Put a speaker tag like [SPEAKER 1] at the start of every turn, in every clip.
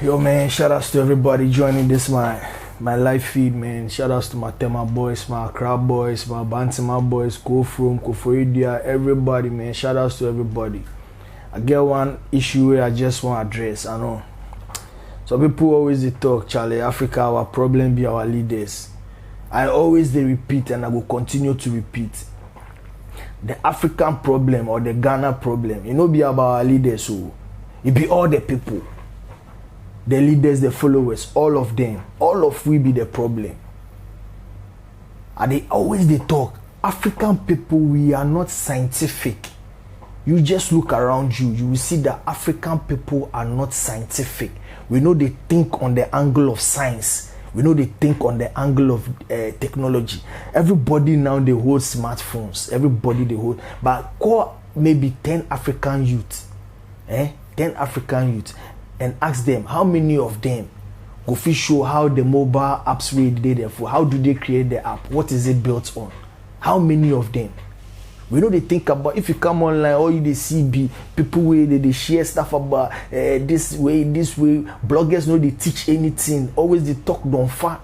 [SPEAKER 1] Yo man, shout outs to everybody joining this my live feed, man. Shout outs to my Tema boys, my Accra boys, my Bantima boys, Kofrum, Koforidia, everybody, man. Shout outs to everybody. I get one issue where I just want to address. I know some people always they talk, Charlie, Africa, our problem be our leaders. I always they repeat and I will continue to repeat. The African problem or the Ghana problem, it no be about our leaders, so it be all the people. The leaders, the followers, all of them, all of we be the problem. And they always they talk, African people, we are not scientific. You just look around you, you will see that African people are not scientific. We know they think on the angle of science. We know they think on the angle of technology. Everybody now they hold smartphones. Everybody they hold. But call maybe 10 African youth. 10 African youth. And ask them how many of them go fit show how the mobile apps way they there for. How do they create the app? What is it built on? How many of them? We know they think about if you come online, all you they see be people way they share stuff about this way. Bloggers know they teach anything. Always they talk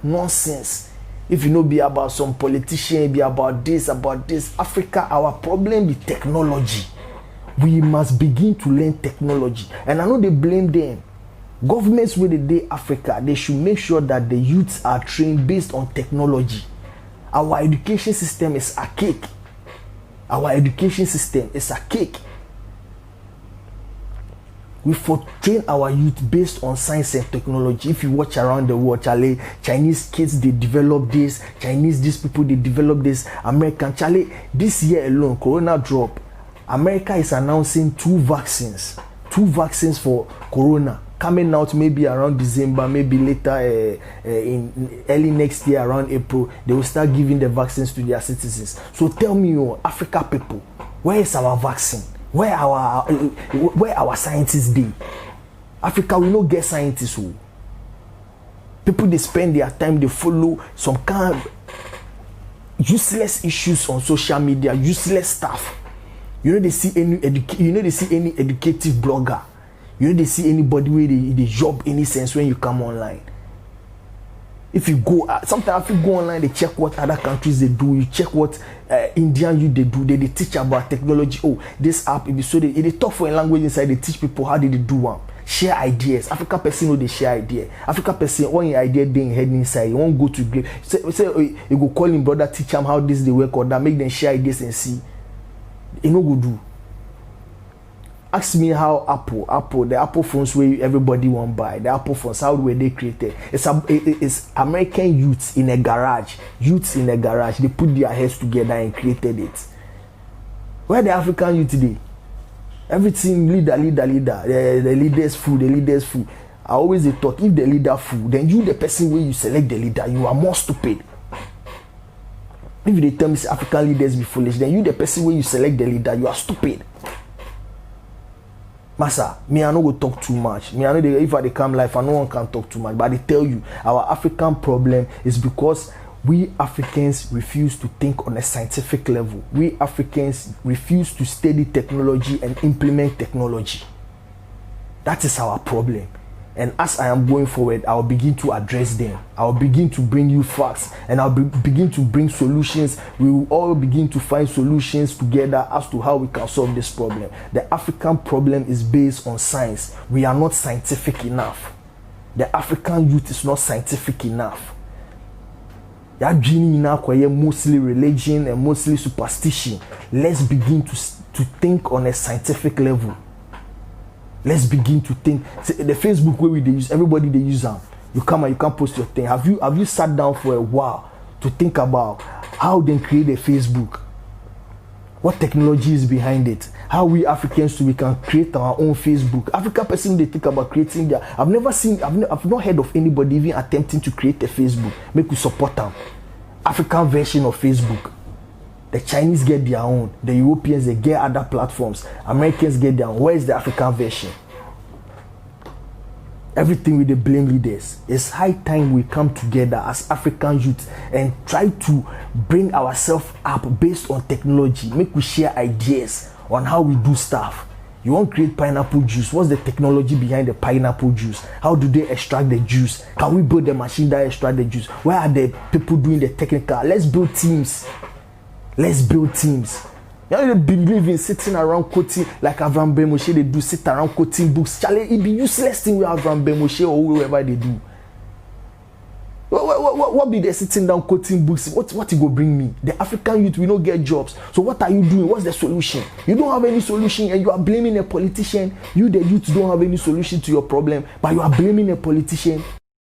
[SPEAKER 1] nonsense. If you know be about some politician, be about this. Africa, our problem be technology. We must begin to learn technology. And I know they blame them. Governments with the day Africa, they should make sure that the youths are trained based on technology. Our education system is archaic. We for train our youth based on science and technology. If you watch around the world, Charlie, Chinese kids they develop this, these people they develop this, American Charlie, this year alone, Corona drop. America is announcing two vaccines for Corona coming out maybe around December, maybe later in early next year around April. They will start giving the vaccines to their citizens. So tell me, Africa people, where is our vaccine? Where our scientists be? Africa, we no get scientists who. People they spend their time, they follow some kind of useless issues on social media, useless stuff. You know they see any educative blogger. You know they see anybody where they job any sense when you come online. If you go, sometimes if you go online, they check what other countries they do. You check what Indian youth they do. They teach about technology. Oh, this app so they talk for a language inside. They teach people how did they do one. Share ideas. Africa person know they share idea. Africa person one idea they head inside. You won't go to grave. Say you go call him brother, teach him how this they work or that. Make them share ideas and see. It no go do. Ask me how the Apple phones where everybody want buy. The Apple phones, how were they created? It's American youths in a garage. They put their heads together and created it. Where the African youth today? Everything leader. The leader's food. I always thought if the leader food, then you the person where you select the leader, you are more stupid. If they tell me African leaders be foolish, then you the person where you select the leader, you are stupid. Massa, me I no go talk too much. Me I know if I come live, I no one can talk too much. But I tell you, our African problem is because we Africans refuse to think on a scientific level. We Africans refuse to study technology and implement technology. That is our problem. And as I am going forward, I'll begin to address them. I'll begin to bring you facts and I'll begin to bring solutions. We will all begin to find solutions together as to how we can solve this problem. The African problem is based on science. We are not scientific enough. The African youth is not scientific enough. They are dreaming now mostly religion and mostly superstition. Let's begin to think on a scientific level. Let's begin to think. See, the Facebook way they use, everybody they use them. You come and you can post your thing. Have you sat down for a while to think about how they create a Facebook? What technology is behind it? How we Africans we can create our own Facebook? African person they think about creating their. I've not heard of anybody even attempting to create a Facebook. Make we support them. African version of Facebook. The Chinese get their own. The Europeans, they get other platforms. Americans get their own. Where is the African version? Everything with the blame leaders. It's high time we come together as African youth and try to bring ourselves up based on technology. Make we share ideas on how we do stuff. You want to create pineapple juice. What's the technology behind the pineapple juice? How do they extract the juice? Can we build the machine that extract the juice? Where are the people doing the technical? Let's build teams. Let's build teams. You don't believe in sitting around quoting like Avram Ben Moshe they do, sit around quoting books. Charlie, it be useless thing with Avram Ben Moshe or whoever they do. What be they sitting down quoting books? What it go bring me? The African youth, we don't get jobs. So what are you doing? What's the solution? You don't have any solution and you are blaming a politician. You, the youth, don't have any solution to your problem, but you are blaming a politician.